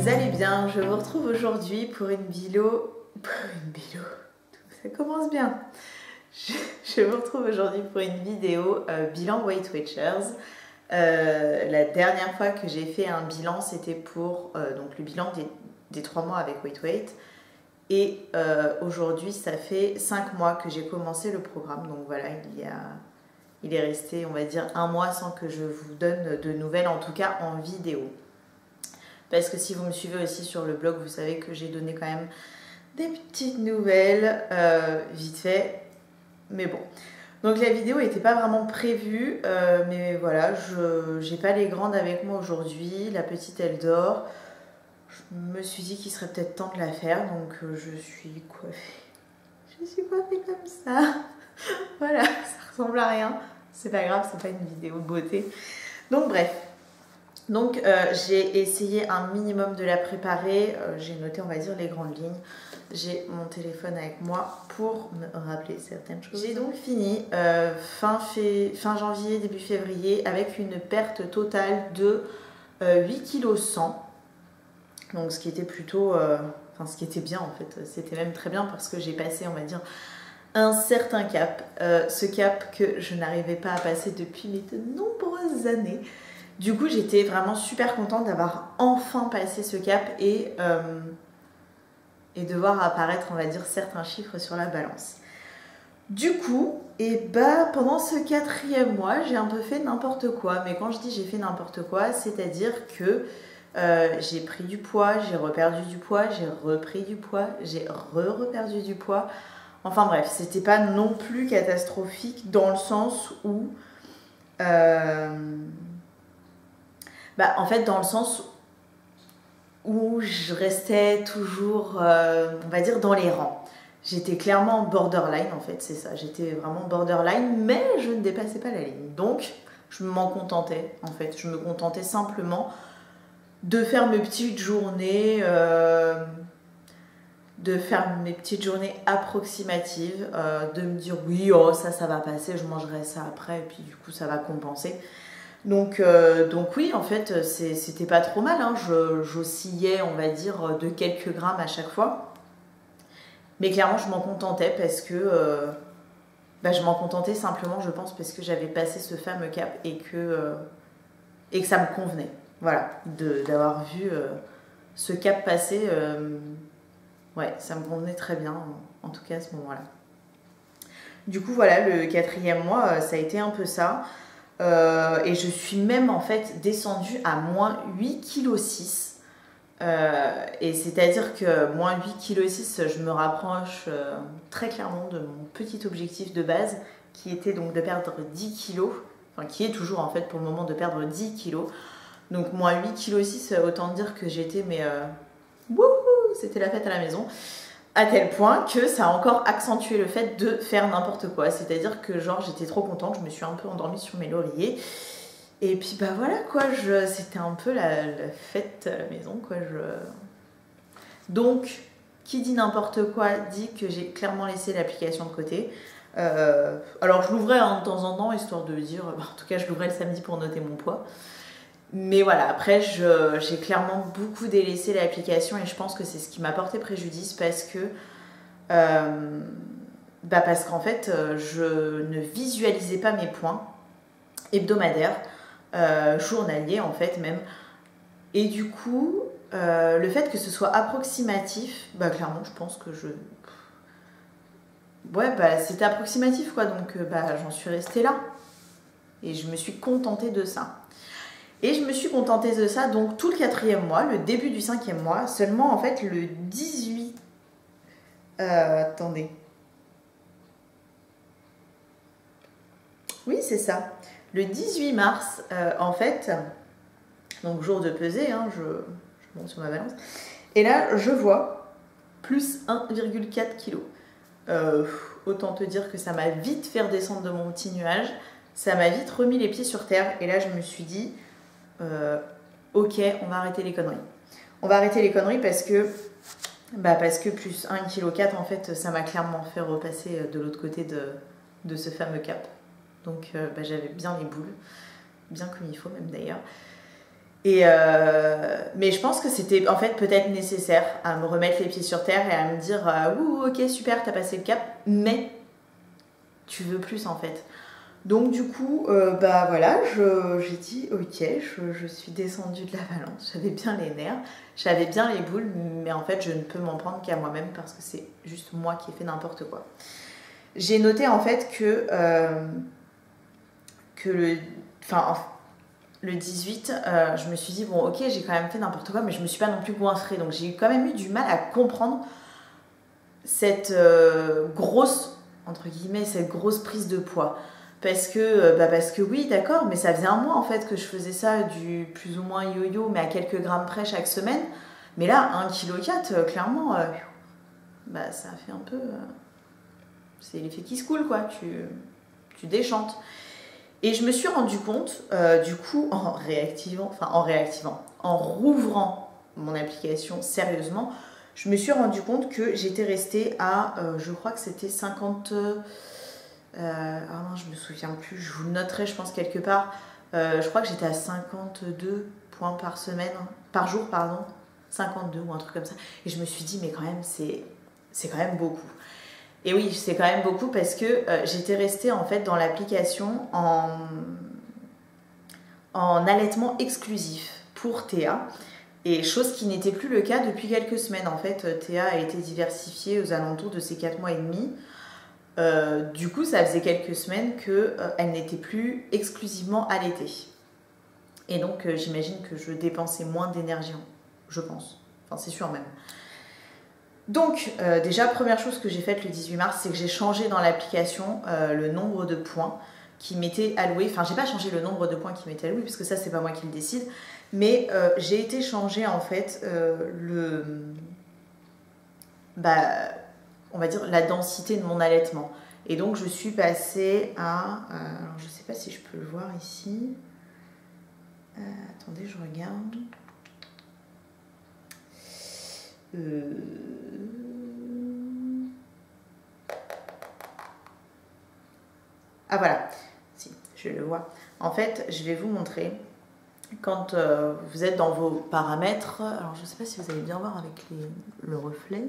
vous allez bien. Je vous retrouve aujourd'hui pour une vidéo. Ça commence bien. Je vous retrouve aujourd'hui pour une vidéo bilan Weight Watchers. La dernière fois que j'ai fait un bilan, c'était pour donc le bilan des 3 mois avec Weight. Et aujourd'hui, ça fait 5 mois que j'ai commencé le programme. Donc voilà, il est resté, on va dire, 1 mois sans que je vous donne de nouvelles, en tout cas en vidéo. Parce que si vous me suivez aussi sur le blog, vous savez que j'ai donné quand même des petites nouvelles, vite fait. Mais bon. Donc la vidéo n'était pas vraiment prévue, mais voilà, je n'ai pas les grandes avec moi aujourd'hui. La petite, elle dort. Je me suis dit qu'il serait peut-être temps de la faire, donc je suis coiffée. Je suis coiffée comme ça. Voilà, ça ressemble à rien. C'est pas grave, c'est pas une vidéo de beauté. Donc bref. Donc j'ai essayé un minimum de la préparer. J'ai noté, on va dire, les grandes lignes. J'ai mon téléphone avec moi pour me rappeler certaines choses. J'ai donc fini fin janvier, début février avec une perte totale de 8,1 kg. Donc ce qui était plutôt... ce qui était bien en fait. C'était même très bien parce que j'ai passé, on va dire, un certain cap. Ce cap que je n'arrivais pas à passer depuis de nombreuses années. Du coup, j'étais vraiment super contente d'avoir enfin passé ce cap et de voir apparaître, on va dire, certains chiffres sur la balance. Du coup, pendant ce 4e mois, j'ai un peu fait n'importe quoi. Mais quand je dis j'ai fait n'importe quoi, c'est-à-dire que j'ai pris du poids, j'ai reperdu du poids, j'ai repris du poids, j'ai reperdu du poids. Enfin bref, c'était pas non plus catastrophique dans le sens où... en fait, dans le sens où je restais toujours, on va dire, dans les rangs. J'étais clairement borderline, en fait, c'est ça. J'étais vraiment borderline, mais je ne dépassais pas la ligne. Donc, je m'en contentais, en fait. Je me contentais simplement de faire mes petites journées, approximatives, de me dire, oui, oh, ça va passer, je mangerai ça après, et puis du coup, ça va compenser. Donc oui, en fait, c'était pas trop mal, hein. J'oscillais, on va dire, de quelques grammes à chaque fois. Mais clairement, je m'en contentais parce que... je m'en contentais simplement, je pense, parce que j'avais passé ce fameux cap et que ça me convenait. Voilà, d'avoir vu ce cap passer, ouais, ça me convenait très bien, en tout cas à ce moment-là. Du coup, voilà, le 4e mois, ça a été un peu ça. Et je suis même en fait descendue à moins 8,6 kg. Et c'est-à-dire que moins 8,6 kg, je me rapproche très clairement de mon petit objectif de base qui était donc de perdre 10 kg. Enfin, qui est toujours en fait pour le moment de perdre 10 kg. Donc moins 8,6 kg, autant dire que j'étais, mais wouhou, c'était la fête à la maison. À tel point que ça a encore accentué le fait de faire n'importe quoi. C'est-à-dire que genre j'étais trop contente, je me suis un peu endormie sur mes lauriers. Et puis voilà quoi, c'était un peu la fête à la maison quoi. Donc, qui dit n'importe quoi dit que j'ai clairement laissé l'application de côté. Alors je l'ouvrais de temps en temps, histoire de dire... en tout cas, je l'ouvrais le samedi pour noter mon poids. Mais voilà, après, j'ai clairement beaucoup délaissé l'application et je pense que c'est ce qui m'a porté préjudice parce que... parce qu'en fait, je ne visualisais pas mes points hebdomadaires, journaliers en fait même. Et du coup, le fait que ce soit approximatif, clairement, je pense que ouais, c'était approximatif quoi, donc j'en suis restée là. Et je me suis contentée de ça. Et je me suis contentée de ça, donc tout le 4e mois, le début du 5e mois, seulement en fait le 18... attendez. Oui, c'est ça. Le 18 mars, en fait, donc jour de pesée, hein, je monte sur ma balance, et là, je vois plus 1,4 kg. Autant te dire que ça m'a vite fait redescendre de mon petit nuage, ça m'a vite remis les pieds sur terre, et là, je me suis dit... ok, on va arrêter les conneries. On va arrêter les conneries parce que plus 1,4 kg, en fait, ça m'a clairement fait repasser de l'autre côté de ce fameux cap. Donc j'avais bien les boules, bien comme il faut même d'ailleurs. Mais je pense que c'était en fait peut-être nécessaire à me remettre les pieds sur terre et à me dire ouh, ok, super, t'as passé le cap, mais tu veux plus en fait. Donc du coup, bah voilà, j'ai dit ok, je suis descendue de la balance, j'avais bien les nerfs, j'avais bien les boules, mais en fait je ne peux m'en prendre qu'à moi-même parce que c'est juste moi qui ai fait n'importe quoi. J'ai noté en fait que le 18, je me suis dit bon ok, j'ai quand même fait n'importe quoi, mais je me suis pas non plus goinfrée, donc j'ai quand même eu du mal à comprendre cette grosse, entre guillemets, cette grosse prise de poids. Parce que oui, d'accord, mais ça faisait un mois en fait que je faisais ça du plus ou moins yo-yo, mais à quelques grammes près chaque semaine. Mais là, 1,4 kg, clairement, bah, ça fait un peu. C'est l'effet qui se coule, quoi. Tu déchantes. Et je me suis rendu compte, du coup, en rouvrant mon application sérieusement, je me suis rendu compte que j'étais restée à, je crois que c'était 50. Ah non, je me souviens plus, je vous le noterai, je pense, quelque part. Je crois que j'étais à 52 points par semaine, par jour, pardon. 52 ou un truc comme ça. Et je me suis dit, mais quand même, c'est quand même beaucoup. Et oui, c'est quand même beaucoup parce que j'étais restée en fait dans l'application en allaitement exclusif pour Théa. Et chose qui n'était plus le cas depuis quelques semaines. En fait, Théa a été diversifiée aux alentours de ses 4 mois et demi. Du coup, ça faisait quelques semaines qu'elle n'était plus exclusivement allaitée. Et donc, j'imagine que je dépensais moins d'énergie, je pense. Enfin, c'est sûr même. Donc, déjà, première chose que j'ai faite le 18 mars, c'est que j'ai changé dans l'application le nombre de points qui m'étaient alloués. Enfin, j'ai pas changé le nombre de points qui m'étaient alloués, puisque ça, c'est pas moi qui le décide. Mais j'ai été changer, en fait, on va dire, la densité de mon allaitement. Et donc, je suis passée à... alors, je sais pas si je peux le voir ici. Attendez, je regarde. Ah voilà, si, je le vois. En fait, je vais vous montrer. Quand vous êtes dans vos paramètres, alors je ne sais pas si vous allez bien voir avec le reflet.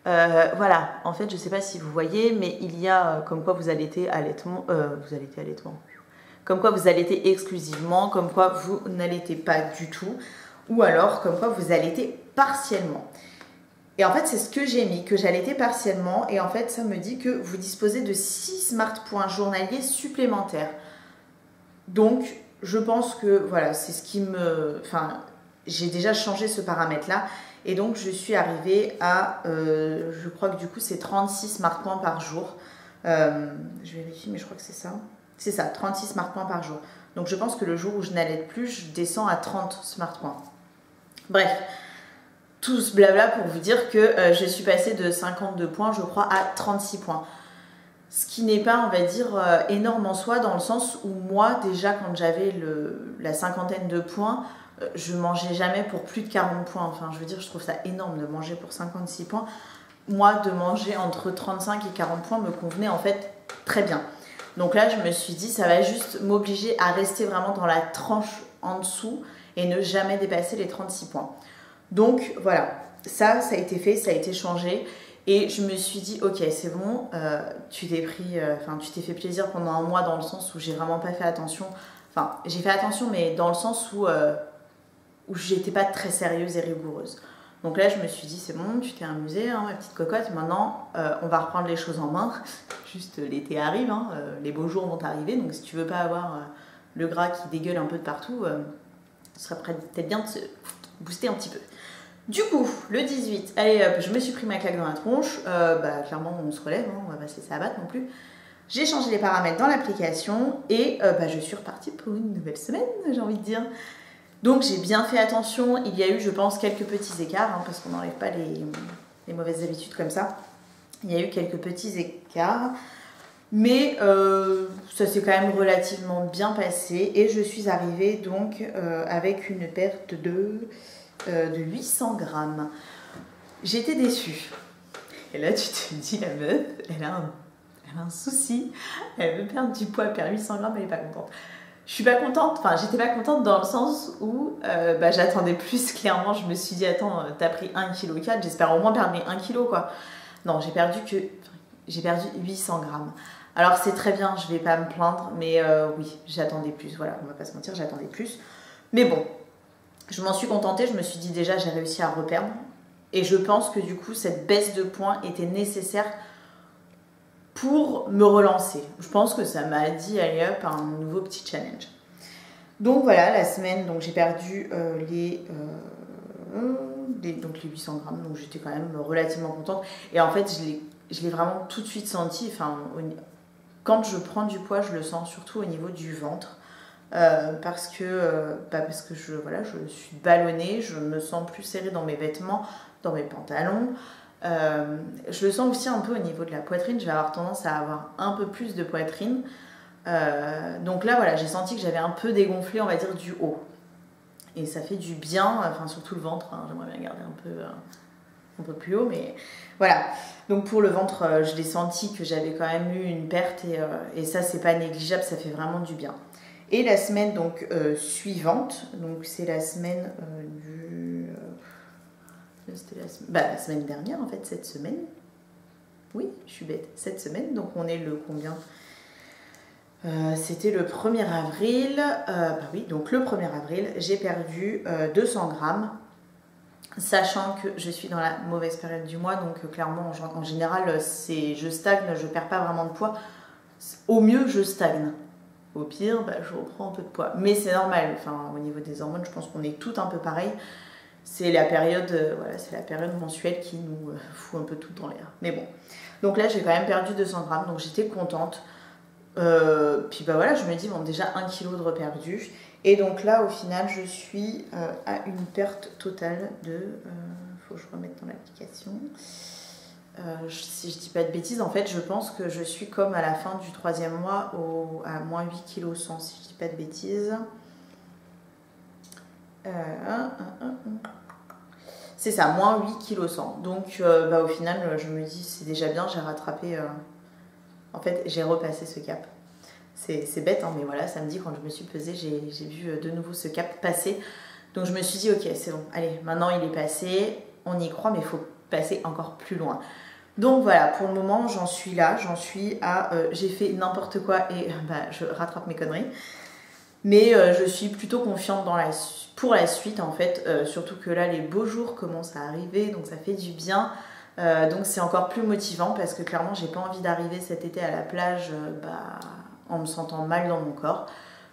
Voilà, en fait, je ne sais pas si vous voyez, mais il y a comme quoi vous allaitez allaitement, comme quoi vous allaitez exclusivement, comme quoi vous n'allaitez pas du tout, ou alors comme quoi vous allaitez partiellement. Et en fait, c'est ce que j'ai mis, que j'allaitais partiellement, et en fait, ça me dit que vous disposez de 6 smart points journaliers supplémentaires. Donc, je pense que voilà, c'est ce qui me... Enfin, j'ai déjà changé ce paramètre-là. Et donc, je suis arrivée à... je crois que du coup, c'est 36 smart points par jour. Je vérifie, mais je crois que c'est ça. C'est ça, 36 smart points par jour. Donc, je pense que le jour où je n'allaite plus, je descends à 30 smart points. Bref, tout ce blabla pour vous dire que je suis passée de 52 points, je crois, à 36 points. Ce qui n'est pas, on va dire, énorme en soi, dans le sens où moi, déjà, quand j'avais la cinquantaine de points, je mangeais jamais pour plus de 40 points. Enfin, je veux dire, je trouve ça énorme de manger pour 56 points. Moi, de manger entre 35 et 40 points me convenait en fait très bien. Donc là, je me suis dit, ça va juste m'obliger à rester vraiment dans la tranche en dessous et ne jamais dépasser les 36 points. Donc voilà, ça a été fait, ça a été changé. Et je me suis dit, ok, c'est bon, tu t'es fait plaisir pendant un mois dans le sens où j'ai vraiment pas fait attention. Enfin, j'ai fait attention, mais dans le sens où j'étais pas très sérieuse et rigoureuse. Donc là, je me suis dit, c'est bon, tu t'es amusée, hein, ma petite cocotte. Maintenant, on va reprendre les choses en main. Juste, l'été arrive, hein, les beaux jours vont arriver. Donc si tu veux pas avoir le gras qui dégueule un peu de partout, ce serait peut-être bien de se booster un petit peu. Du coup, le 18, allez hop, je me suis pris ma claque dans la tronche. Clairement, on se relève, hein, on va pas se laisser abattre non plus. J'ai changé les paramètres dans l'application et je suis repartie pour une nouvelle semaine, j'ai envie de dire. Donc j'ai bien fait attention. Il y a eu, je pense, quelques petits écarts, hein, parce qu'on n'enlève pas les mauvaises habitudes comme ça. Il y a eu quelques petits écarts. Mais ça s'est quand même relativement bien passé. Et je suis arrivée donc avec une perte de 800 grammes. J'étais déçue. Et là, tu te dis, la meuf, elle a un souci. Elle veut perdre du poids, elle perd 800 grammes, elle n'est pas contente. Je suis pas contente, enfin j'étais pas contente dans le sens où j'attendais plus, clairement. Je me suis dit, attends, t'as pris 1,4 kg, j'espère au moins perdre mes 1 kg quoi. Non, j'ai perdu 800 grammes. Alors c'est très bien, je vais pas me plaindre, mais oui, j'attendais plus, voilà, on va pas se mentir, j'attendais plus. Mais bon, je m'en suis contentée, je me suis dit déjà j'ai réussi à reperdre. Et je pense que du coup cette baisse de poids était nécessaire pour me relancer. Je pense que ça m'a dit allez hop, un nouveau petit challenge. Donc voilà, la semaine, donc j'ai perdu donc les 800 grammes, donc j'étais quand même relativement contente. Et en fait, je l'ai vraiment tout de suite senti. Enfin, quand je prends du poids, je le sens surtout au niveau du ventre. Parce que je suis ballonnée, je me sens plus serrée dans mes vêtements, dans mes pantalons. Je le sens aussi un peu au niveau de la poitrine, je vais avoir tendance à avoir un peu plus de poitrine. Donc là, voilà, j'ai senti que j'avais un peu dégonflé, on va dire, du haut. Et ça fait du bien, enfin surtout le ventre, hein, j'aimerais bien garder un peu plus haut, mais voilà. Donc pour le ventre, je l'ai senti que j'avais quand même eu une perte et ça, c'est pas négligeable, ça fait vraiment du bien. Et la semaine donc suivante, donc c'est la semaine c'était la semaine dernière en fait, cette semaine. Oui, je suis bête, cette semaine, donc on est le combien c'était le 1er avril, oui, donc le 1er avril, j'ai perdu 200 grammes, sachant que je suis dans la mauvaise période du mois, donc clairement, en général, je stagne, je perds pas vraiment de poids. Au mieux, je stagne. Au pire, je reprends un peu de poids. Mais c'est normal, enfin, au niveau des hormones, je pense qu'on est toutes un peu pareil. C'est la période, c'est la période mensuelle qui nous fout un peu tout dans l'air. Mais bon, donc là, j'ai quand même perdu 200 grammes, donc j'étais contente. Puis voilà, je me dis, bon, déjà 1 kg de reperdu. Et donc là, au final, je suis à une perte totale de... faut que je remette dans l'application. Si je dis pas de bêtises, en fait, je pense que je suis comme à la fin du 3e mois à moins 8 kg 100, si je dis pas de bêtises. C'est ça, moins 8 kg 100. Donc, au final, je me dis, c'est déjà bien, j'ai rattrapé... En fait, j'ai repassé ce cap. C'est bête, hein, mais voilà, samedi, quand je me suis pesée, j'ai vu de nouveau ce cap passer. Donc je me suis dit, ok, c'est bon, allez, maintenant il est passé, on y croit, mais il faut passer encore plus loin. Donc voilà, pour le moment, j'en suis là, j'en suis à... j'ai fait n'importe quoi et je rattrape mes conneries. Mais je suis plutôt confiante pour la suite, en fait. Surtout que là, les beaux jours commencent à arriver, donc ça fait du bien. Donc c'est encore plus motivant parce que clairement j'ai pas envie d'arriver cet été à la plage en me sentant mal dans mon corps.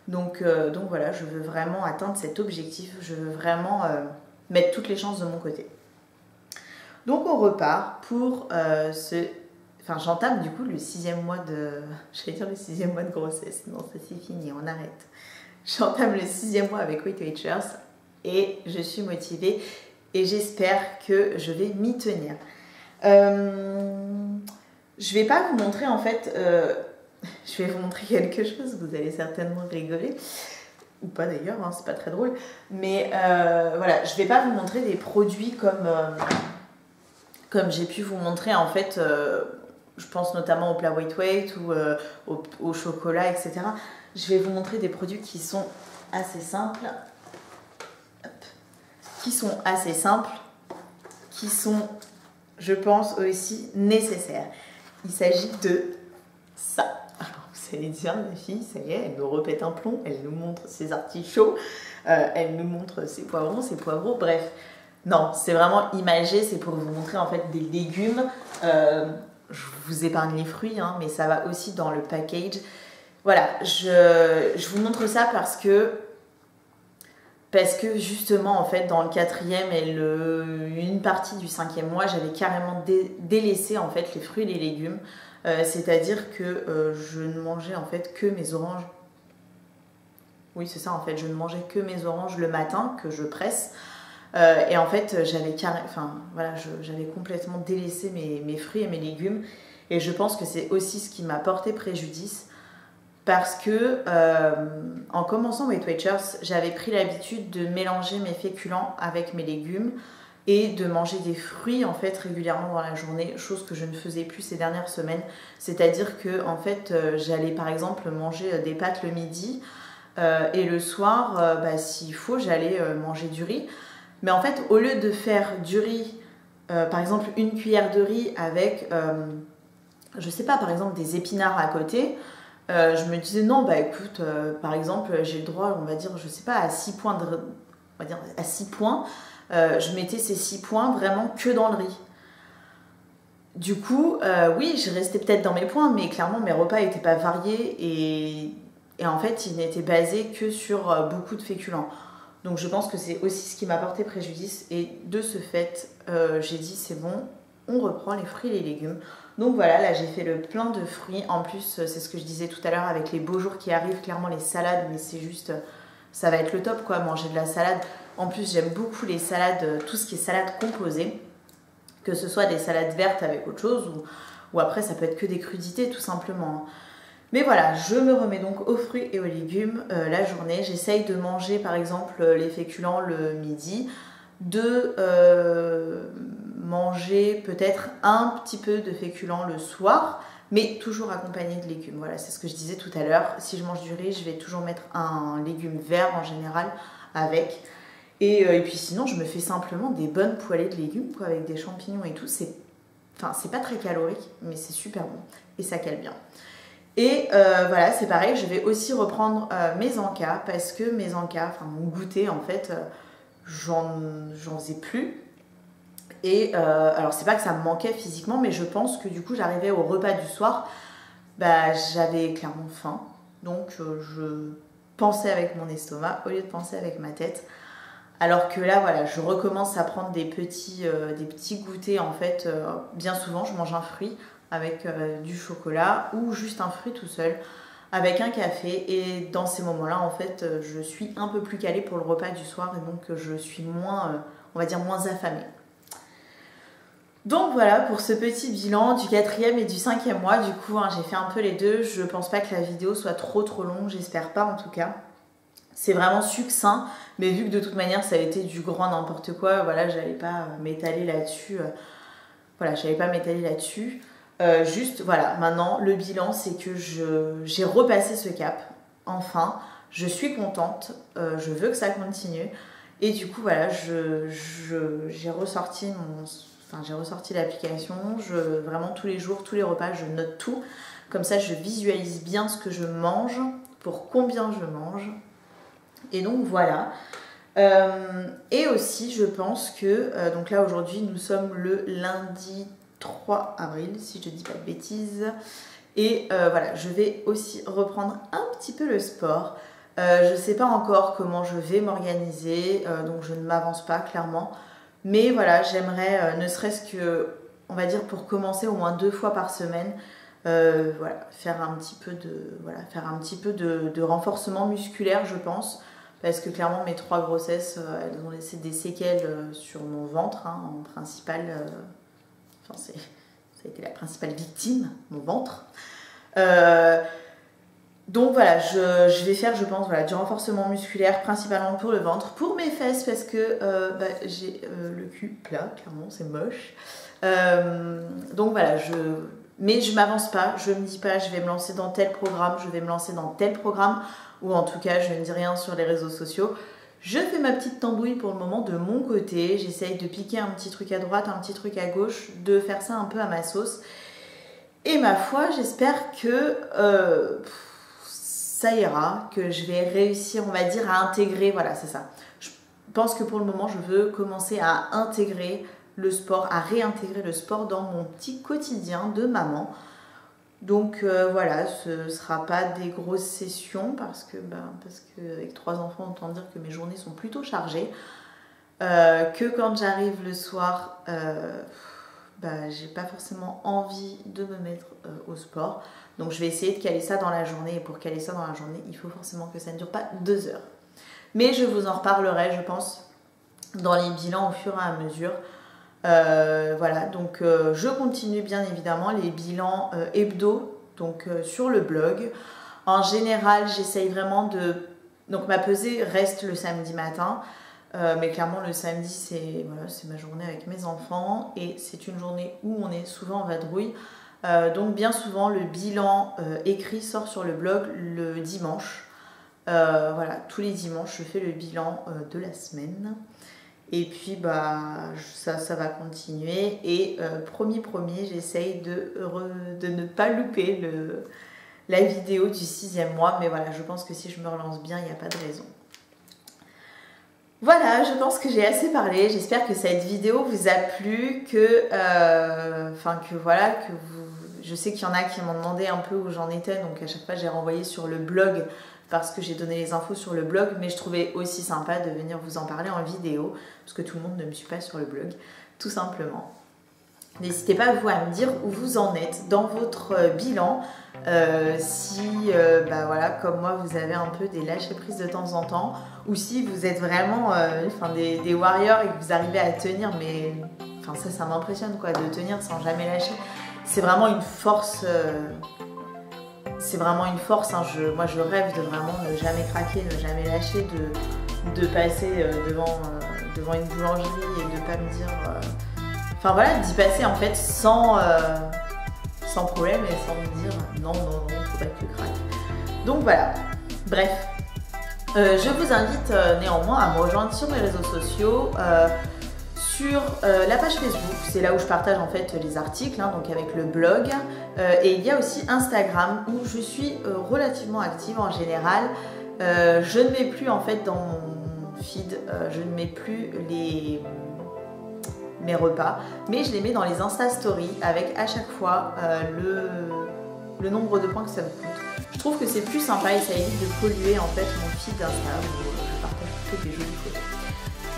Donc voilà, je veux vraiment atteindre cet objectif, je veux vraiment mettre toutes les chances de mon côté. Donc on repart pour Enfin j'entame du coup le 6e mois de... J'allais dire le 6e mois de grossesse, non ça c'est fini, on arrête. J'entame le 6e mois avec Weight Watchers et je suis motivée et j'espère que je vais m'y tenir. Je vais pas vous montrer en fait, je vais vous montrer quelque chose, vous allez certainement rigoler, ou pas d'ailleurs, hein, c'est pas très drôle, mais voilà, je vais pas vous montrer des produits comme j'ai pu vous montrer en fait, je pense notamment au plat Weight ou au chocolat, etc. Je vais vous montrer des produits qui sont assez simples, qui sont, je pense, aussi nécessaires. Il s'agit de ça. Alors, vous allez dire, la fille, ça y est, elle nous repète un plomb, elle nous montre ses artichauts, elle nous montre ses poivrons, bref. Non, c'est vraiment imagé, c'est pour vous montrer en fait des légumes. Je vous épargne les fruits, hein, mais ça va aussi dans le package. Voilà, je vous montre ça parce que justement, en fait, dans le 4e et une partie du 5e mois, j'avais carrément délaissé en fait les fruits et les légumes. C'est-à-dire que je ne mangeais en fait que mes oranges. Oui, c'est ça en fait, je ne mangeais que mes oranges le matin que je presse. Et en fait, j'avais complètement délaissé mes fruits et mes légumes. Et je pense que c'est aussi ce qui m'a porté préjudice. Parce que en commençant Weight Watchers, j'avais pris l'habitude de mélanger mes féculents avec mes légumes et de manger des fruits en fait régulièrement dans la journée, chose que je ne faisais plus ces dernières semaines. C'est-à-dire que en fait, j'allais par exemple manger des pâtes le midi Et le soir, s'il faut, j'allais manger du riz. Mais en fait, au lieu de faire du riz, par exemple une cuillère de riz avec, je sais pas, par exemple des épinards à côté, je me disais non, écoute, par exemple, j'ai le droit, on va dire, je sais pas, à 6 points, on va dire à 6 points, je mettais ces 6 points vraiment que dans le riz. Du coup, oui, je restais peut-être dans mes points, mais clairement, mes repas n'étaient pas variés et en fait, ils n'étaient basés que sur beaucoup de féculents. Donc, je pense que c'est aussi ce qui m'a porté préjudice. Et de ce fait, j'ai dit, c'est bon, on reprend les fruits et les légumes. Donc voilà, là, j'ai fait le plein de fruits. En plus, c'est ce que je disais tout à l'heure avec les beaux jours qui arrivent, clairement, les salades, mais c'est juste, ça va être le top, quoi, manger de la salade. En plus, j'aime beaucoup les salades, tout ce qui est salade composée. Que ce soit des salades vertes avec autre chose ou après ça peut être que des crudités tout simplement. Mais voilà, je me remets donc aux fruits et aux légumes la journée. J'essaye de manger par exemple les féculents le midi, de manger peut-être un petit peu de féculents le soir, mais toujours accompagné de légumes. Voilà, c'est ce que je disais tout à l'heure. Si je mange du riz, je vais toujours mettre un légume vert en général avec. Et puis sinon, je me fais simplement des bonnes poêlées de légumes quoi, avec des champignons et tout. C'est pas très calorique, mais c'est super bon et ça cale bien. Et voilà, c'est pareil, je vais aussi reprendre mes encas parce que mes encas, enfin mon goûter en fait, j'en faisais plus. Et alors c'est pas que ça me manquait physiquement, mais je pense que du coup j'arrivais au repas du soir, j'avais clairement faim. Donc je pensais avec mon estomac au lieu de penser avec ma tête. Alors que là, voilà, je recommence à prendre des petits goûters en fait. Bien souvent, je mange un fruit avec du chocolat ou juste un fruit tout seul avec un café. Et dans ces moments-là, en fait, je suis un peu plus calée pour le repas du soir et donc je suis moins, on va dire, moins affamée. Donc voilà pour ce petit bilan du 4e et du 5e mois. Du coup, hein, j'ai fait un peu les deux. Je pense pas que la vidéo soit trop longue, j'espère pas en tout cas. C'est vraiment succinct, mais vu que de toute manière ça a été du grand n'importe quoi, voilà, j'allais pas m'étaler là-dessus. Juste, voilà, maintenant le bilan c'est que j'ai repassé ce cap, enfin, je suis contente, je veux que ça continue. Et du coup, voilà, j'ai ressorti l'application, vraiment tous les jours, tous les repas, je note tout. Comme ça, je visualise bien ce que je mange, pour combien je mange. Et donc voilà. Et aussi je pense que, donc là aujourd'hui nous sommes le lundi 3 avril si je ne dis pas de bêtises. Et voilà, je vais aussi reprendre un petit peu le sport. Je ne sais pas encore comment je vais m'organiser, donc je ne m'avance pas clairement. Mais voilà, j'aimerais ne serait-ce que, on va dire pour commencer au moins 2 fois par semaine, voilà, faire un petit peu de renforcement musculaire je pense. Parce que clairement, mes 3 grossesses, elles ont laissé des séquelles sur mon ventre, hein, en principal. Ça a été la principale victime, mon ventre. Donc voilà, je vais faire, je pense, voilà, du renforcement musculaire, principalement pour le ventre, pour mes fesses, parce que j'ai le cul plat, clairement, c'est moche. Donc voilà, mais je m'avance pas, je me dis pas, je vais me lancer dans tel programme, je vais me lancer dans tel programme. Ou en tout cas, je ne dis rien sur les réseaux sociaux. Je fais ma petite tambouille pour le moment de mon côté. J'essaye de piquer un petit truc à droite, un petit truc à gauche, de faire ça un peu à ma sauce. Et ma foi, j'espère que ça ira, que je vais réussir, on va dire, à intégrer. Voilà, c'est ça. Je pense que pour le moment, je veux commencer à intégrer le sport, à réintégrer le sport dans mon petit quotidien de maman. Donc voilà, ce ne sera pas des grosses sessions parce que avec 3 enfants, autant dire que mes journées sont plutôt chargées. Que quand j'arrive le soir, j'ai pas forcément envie de me mettre au sport. Donc je vais essayer de caler ça dans la journée. Et pour caler ça dans la journée, il faut forcément que ça ne dure pas 2 heures. Mais je vous en reparlerai, je pense, dans les bilans au fur et à mesure. Voilà, donc je continue bien évidemment les bilans hebdo donc sur le blog. En général, j'essaye vraiment de... Donc ma pesée reste le samedi matin, mais clairement le samedi c'est ma journée avec mes enfants et c'est une journée où on est souvent en vadrouille. Donc bien souvent le bilan écrit sort sur le blog le dimanche. Voilà, tous les dimanches, je fais le bilan de la semaine. Et puis, bah, ça va continuer. Et promis, j'essaye de ne pas louper la vidéo du 6e mois. Mais voilà, je pense que si je me relance bien, il n'y a pas de raison. Voilà, je pense que j'ai assez parlé. J'espère que cette vidéo vous a plu, je sais qu'il y en a qui m'ont demandé un peu où j'en étais, donc à chaque fois j'ai renvoyé sur le blog parce que j'ai donné les infos sur le blog, mais je trouvais aussi sympa de venir vous en parler en vidéo, parce que tout le monde ne me suit pas sur le blog, tout simplement. N'hésitez pas vous à me dire où vous en êtes dans votre bilan, voilà, comme moi vous avez un peu des lâcher prises de temps en temps, ou si vous êtes vraiment des warriors et que vous arrivez à tenir, mais ça m'impressionne quoi, de tenir sans jamais lâcher. C'est vraiment une force, moi je rêve de vraiment ne jamais craquer, ne jamais lâcher, de passer devant une boulangerie et de pas me dire... d'y passer en fait sans problème et sans me dire non, faut pas que tu craques. Donc voilà, bref. Je vous invite néanmoins à me rejoindre sur mes réseaux sociaux, sur la page Facebook, c'est là où je partage en fait les articles, donc avec le blog, et il y a aussi Instagram où je suis relativement active en général. Je ne mets plus en fait dans mon feed, je ne mets plus mes repas, mais je les mets dans les Insta Stories avec à chaque fois le nombre de points que ça me coûte. Je trouve que c'est plus sympa et ça évite de polluer en fait mon feed d'Insta où je partage plutôt des jolies photos.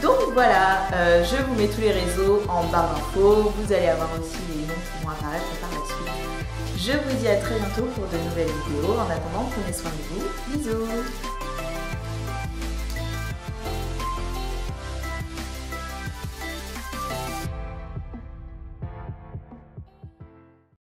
Donc voilà, je vous mets tous les réseaux en barre d'infos, vous allez avoir aussi les noms qui vont apparaître par la suite. Je vous dis à très bientôt pour de nouvelles vidéos. En attendant, prenez soin de vous. Bisous!